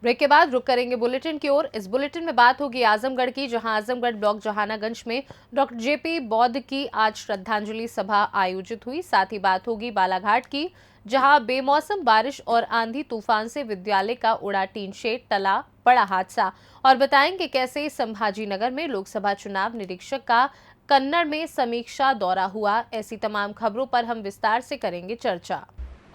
Break के बाद रुक करेंगे बुलेटिन की ओर। इस बुलेटिन में बात होगी आजमगढ़ की, जहां आजमगढ़ ब्लॉक जहानागंज में डॉक्टर जेपी बौद्ध की आज श्रद्धांजलि सभा आयोजित हुई। साथ ही बात होगी बालाघाट की, जहां बेमौसम बारिश और आंधी तूफान से विद्यालय का उड़ा टीन शेड, टला बड़ा हादसा। और बताएंगे कैसे संभाजी नगर में लोकसभा चुनाव निरीक्षक का कन्नड़ में समीक्षा दौरा हुआ। ऐसी तमाम खबरों पर हम विस्तार से करेंगे चर्चा।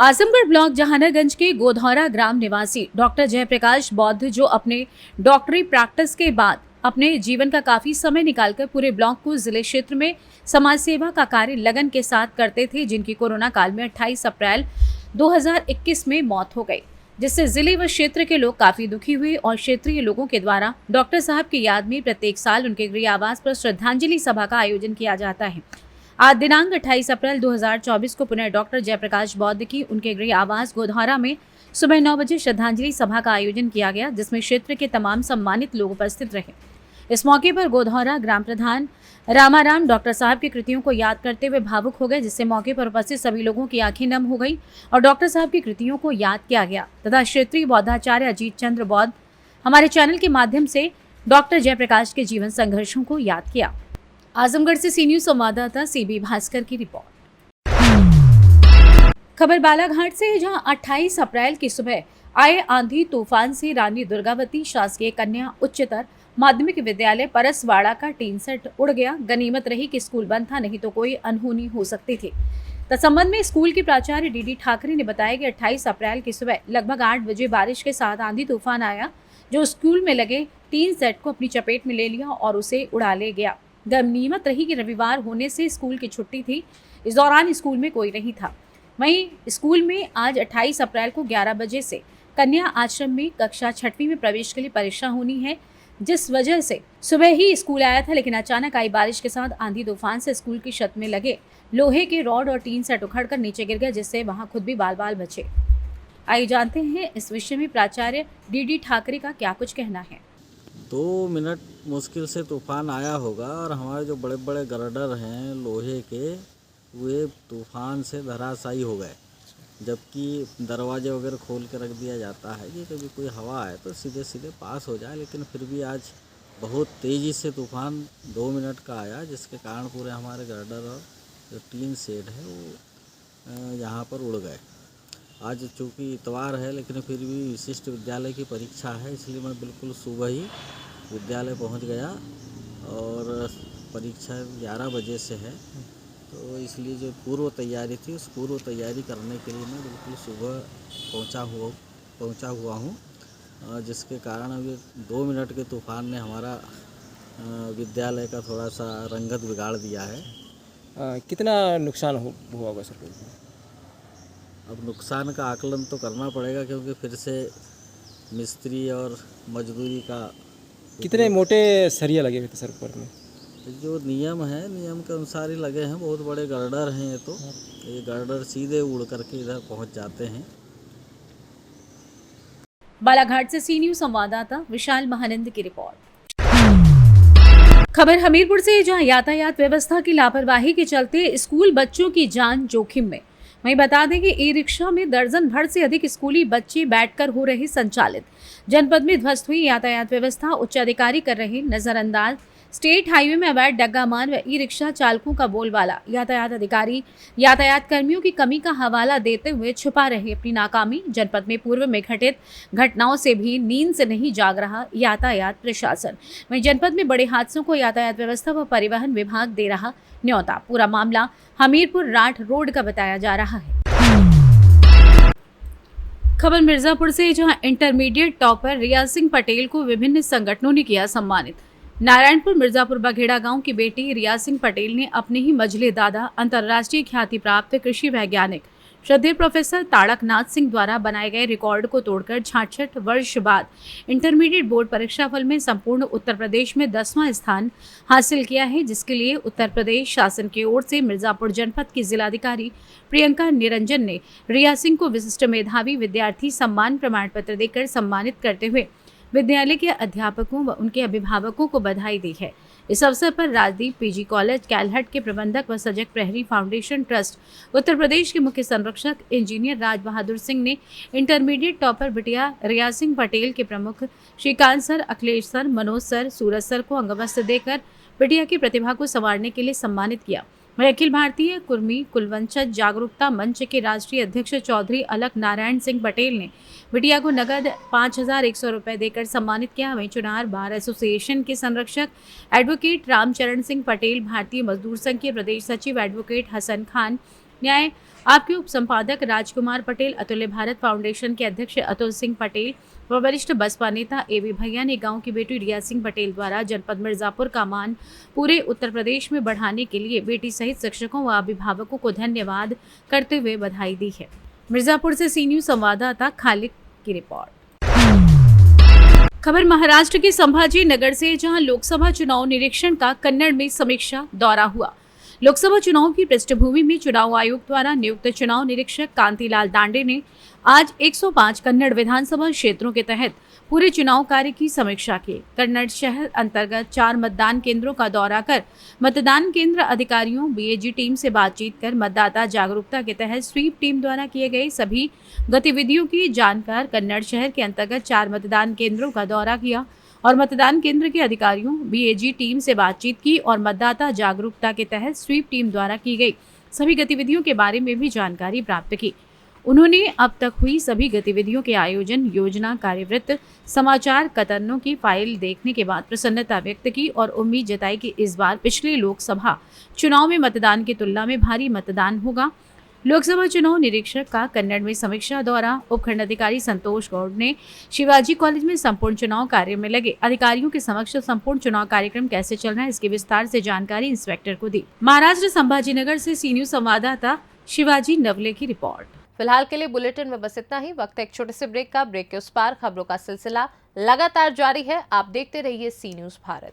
आजमगढ़ ब्लॉक जहानागंज के गोधौरा ग्राम निवासी डॉक्टर जयप्रकाश बौद्ध, जो अपने डॉक्टरी प्रैक्टिस के बाद अपने जीवन का काफी समय निकालकर पूरे ब्लॉक को जिले क्षेत्र में समाज सेवा का कार्य लगन के साथ करते थे, जिनकी कोरोना काल में 28 अप्रैल 2021 में मौत हो गई, जिससे जिले व क्षेत्र के लोग काफी दुखी हुए। और क्षेत्रीय लोगों के द्वारा डॉक्टर साहब की याद में प्रत्येक साल उनके गृह आवास पर श्रद्धांजलि सभा का आयोजन किया जाता है। आज दिनांक 28 अप्रैल 2024 को पुनः डॉक्टर जयप्रकाश बौद्ध की उनके गृह आवास गोधौरा में सुबह 9 बजे श्रद्धांजलि सभा का आयोजन किया गया, जिसमें क्षेत्र के तमाम सम्मानित लोग उपस्थित रहे। इस मौके पर गोधौरा ग्राम प्रधान रामाराम डॉक्टर साहब की कृतियों को याद करते हुए भावुक हो गए, जिससे मौके पर उपस्थित सभी लोगों की आंखें नम हो गई और डॉक्टर साहब की कृतियों को याद किया गया तथा क्षेत्रीय बौद्धाचार्य अजीत चंद्र बौद्ध हमारे चैनल के माध्यम से डॉक्टर जयप्रकाश के जीवन संघर्षों को याद किया। आजमगढ़ से सी न्यूज संवाददाता सीबी भास्कर की रिपोर्ट। खबर बालाघाट से है, जहां 28 अप्रैल की सुबह आए आंधी तूफान से रानी दुर्गावती शासकीय कन्या उच्चतर माध्यमिक विद्यालय परसवाड़ा का टीन सेट उड़ गया। गनीमत रही कि स्कूल बंद था, नहीं तो कोई अनहोनी हो सकती थी। संबंध में स्कूल के प्राचार्य डीडी ठाकरे ने बताया कि 28 अप्रैल की सुबह लगभग 8 बजे बारिश के साथ आंधी तूफान आया, जो स्कूल में लगे टीन सेट को अपनी चपेट में ले लिया और उसे उड़ा ले गया। गनीमत रही कि रविवार होने से स्कूल की छुट्टी थी। इस दौरान स्कूल में कोई नहीं था। वहीं स्कूल में आज 28 अप्रैल को 11 बजे से कन्या आश्रम में कक्षा 6वीं में प्रवेश के लिए परीक्षा होनी है, जिस वजह से सुबह ही स्कूल आया था, लेकिन अचानक आई बारिश के साथ आंधी तूफान से स्कूल की छत में लगे लोहे के रॉड और टीन सेट उखड़कर नीचे गिर गया, जिससे वहां खुद भी बाल बाल बचे। आइए जानते हैं इस विषय में प्राचार्य डीडी ठाकरे का क्या कुछ कहना है। 2 मिनट मुश्किल से तूफान आया होगा और हमारे जो बड़े बड़े गर्डर हैं लोहे के, वे तूफान से धराशायी हो गए। जबकि दरवाजे वगैरह खोल के रख दिया जाता है कि कभी कोई हवा आए तो सीधे सीधे पास हो जाए, लेकिन फिर भी आज बहुत तेज़ी से तूफान 2 मिनट का आया, जिसके कारण पूरे हमारे गर्डर और जो टीन शेड है वो यहाँ पर उड़ गए। आज चूँकि इतवार है, लेकिन फिर भी विशिष्ट विद्यालय की परीक्षा है, इसलिए मैं बिल्कुल सुबह ही विद्यालय पहुंच गया और परीक्षा 11 बजे से है, तो इसलिए जो पूर्व तैयारी थी उस पूर्व तैयारी करने के लिए मैं बिल्कुल सुबह पहुंचा हुआ हूं, जिसके कारण अभी 2 मिनट के तूफान ने हमारा विद्यालय का थोड़ा सा रंगत बिगाड़ दिया है। कितना नुकसान हुआ होगा सर? अब नुकसान का आकलन तो करना पड़ेगा, क्योंकि फिर से मिस्त्री और मजदूरी का कितने मोटे सरिया लगे हुए थे सर ऊपर में? जो नियम है, नियम के अनुसार ही लगे हैं। बहुत बड़े गर्डर हैं ये गर्डर सीधे उड़ करके इधर पहुंच जाते हैं। बालाघाट से सी न्यूज संवाददाता विशाल महानंद की रिपोर्ट। खबर हमीरपुर से, जहां यातायात व्यवस्था की लापरवाही के चलते स्कूल बच्चों की जान जोखिम में। वहीं बता दें कि ई रिक्शा में दर्जन भर से अधिक स्कूली बच्चे बैठकर हो रहे संचालित। जनपद में ध्वस्त हुई यातायात व्यवस्था, उच्च अधिकारी कर रहे नजरअंदाज। स्टेट हाईवे में अवैध डग्गामार व ई रिक्शा चालकों का बोलबाला। यातायात अधिकारी यातायात कर्मियों की कमी का हवाला देते हुए छुपा रहे अपनी नाकामी। जनपद में पूर्व में घटित घटनाओं से भी नींद से नहीं जाग रहा यातायात प्रशासन। वहीं जनपद में बड़े हादसों को यातायात व्यवस्था व परिवहन विभाग दे रहा न्योता। पूरा मामला हमीरपुर राठ रोड का बताया जा रहा है। खबर मिर्जापुर से, जहां इंटरमीडिएट टॉपर रिया सिंह पटेल को विभिन्न संगठनों ने किया सम्मानित। नारायणपुर मिर्जापुर बघेड़ा गांव की बेटी रिया सिंह पटेल ने अपने ही मझले दादा अंतर्राष्ट्रीय ख्याति प्राप्त कृषि वैज्ञानिक श्रद्धेय प्रोफेसर ताड़कनाथ सिंह द्वारा बनाए गए रिकॉर्ड को तोड़कर 66 वर्ष बाद इंटरमीडिएट बोर्ड परीक्षाफल में संपूर्ण उत्तर प्रदेश में 10वां स्थान हासिल किया है, जिसके लिए उत्तर प्रदेश शासन की ओर से मिर्जापुर जनपद की जिलाधिकारी प्रियंका निरंजन ने रिया सिंह को विशिष्ट मेधावी विद्यार्थी सम्मान प्रमाण पत्र देकर सम्मानित करते हुए विद्यालय के अध्यापकों व उनके अभिभावकों को बधाई दी है। इस अवसर पर राजदीप पीजी कॉलेज कैलहट के प्रबंधक व सजग प्रहरी फाउंडेशन ट्रस्ट उत्तर प्रदेश के मुख्य संरक्षक इंजीनियर राज बहादुर सिंह ने इंटरमीडिएट टॉपर बिटिया रिया सिंह पटेल के प्रमुख Shrikant sir, Akhilesh sir, Manoj sir, Suraj sir को अंगवस्त्र देकर बिटिया की प्रतिभा को संवारने के लिए सम्मानित किया। वहीं अखिल भारतीय कुर्मी कुलवंशज जागरूकता मंच के राष्ट्रीय अध्यक्ष चौधरी अलक नारायण सिंह पटेल ने बिटिया को नगद 5,100 रुपए देकर सम्मानित किया। वहीं चुनार बार एसोसिएशन के संरक्षक एडवोकेट रामचरण सिंह पटेल, भारतीय मजदूर संघ के प्रदेश सचिव एडवोकेट हसन खान, न्याय आपके उप संपादक राजकुमार पटेल, अतुल्य भारत फाउंडेशन के अध्यक्ष अतुल सिंह पटेल व वरिष्ठ बसपा नेता एवी भैया ने गांव की बेटी रिया सिंह पटेल द्वारा जनपद मिर्जापुर का मान पूरे उत्तर प्रदेश में बढ़ाने के लिए बेटी सहित शिक्षकों व अभिभावकों को धन्यवाद करते हुए बधाई दी है। मिर्जापुर से सी न्यूज संवाददाता खालिद की रिपोर्ट। खबर महाराष्ट्र के संभाजी नगर से, जहां लोकसभा चुनाव निरीक्षण का कन्नड़ में समीक्षा दौरा हुआ। लोकसभा चुनाव की पृष्ठभूमि में चुनाव आयोग द्वारा नियुक्त चुनाव निरीक्षक कांतिलाल दांडे ने आज 105 कन्नड़ विधानसभा क्षेत्रों के तहत पूरे चुनाव कार्य की समीक्षा की। कन्नड़ शहर अंतर्गत 4 मतदान केंद्रों का दौरा कर मतदान केंद्र अधिकारियों, बीएजी टीम से बातचीत कर मतदाता जागरूकता के तहत स्वीप टीम द्वारा किए गए सभी गतिविधियों की जानकार कन्नड़ शहर के अंतर्गत 4 मतदान केंद्रों का दौरा किया और मतदान केंद्र के अधिकारियों, बीएजी टीम से बातचीत की और मतदाता जागरूकता के तहत स्वीप टीम द्वारा की गई सभी गतिविधियों के बारे में भी जानकारी प्राप्त की। उन्होंने अब तक हुई सभी गतिविधियों के आयोजन, योजना, कार्यवृत्त, समाचार कतरनों की फाइल देखने के बाद प्रसन्नता व्यक्त की और उम्मीद जताई कि इस बार पिछले लोकसभा चुनाव में मतदान की तुलना में भारी मतदान होगा। लोकसभा चुनाव निरीक्षक का कन्नड़ में समीक्षा दौरा। उपखंड अधिकारी संतोष गौड़ ने शिवाजी कॉलेज में संपूर्ण चुनाव कार्य में लगे अधिकारियों के समक्ष संपूर्ण चुनाव कार्यक्रम कैसे चल रहा है इसकी विस्तार से जानकारी इंस्पेक्टर को दी। महाराष्ट्र संभाजीनगर से सी न्यूज संवाददाता शिवाजी नवले की रिपोर्ट। फिलहाल के लिए बुलेटिन में बस इतना ही। वक्त है एक छोटे से ब्रेक का। ब्रेक के उस पार खबरों का सिलसिला लगातार जारी है। आप देखते रहिए सी न्यूज भारत।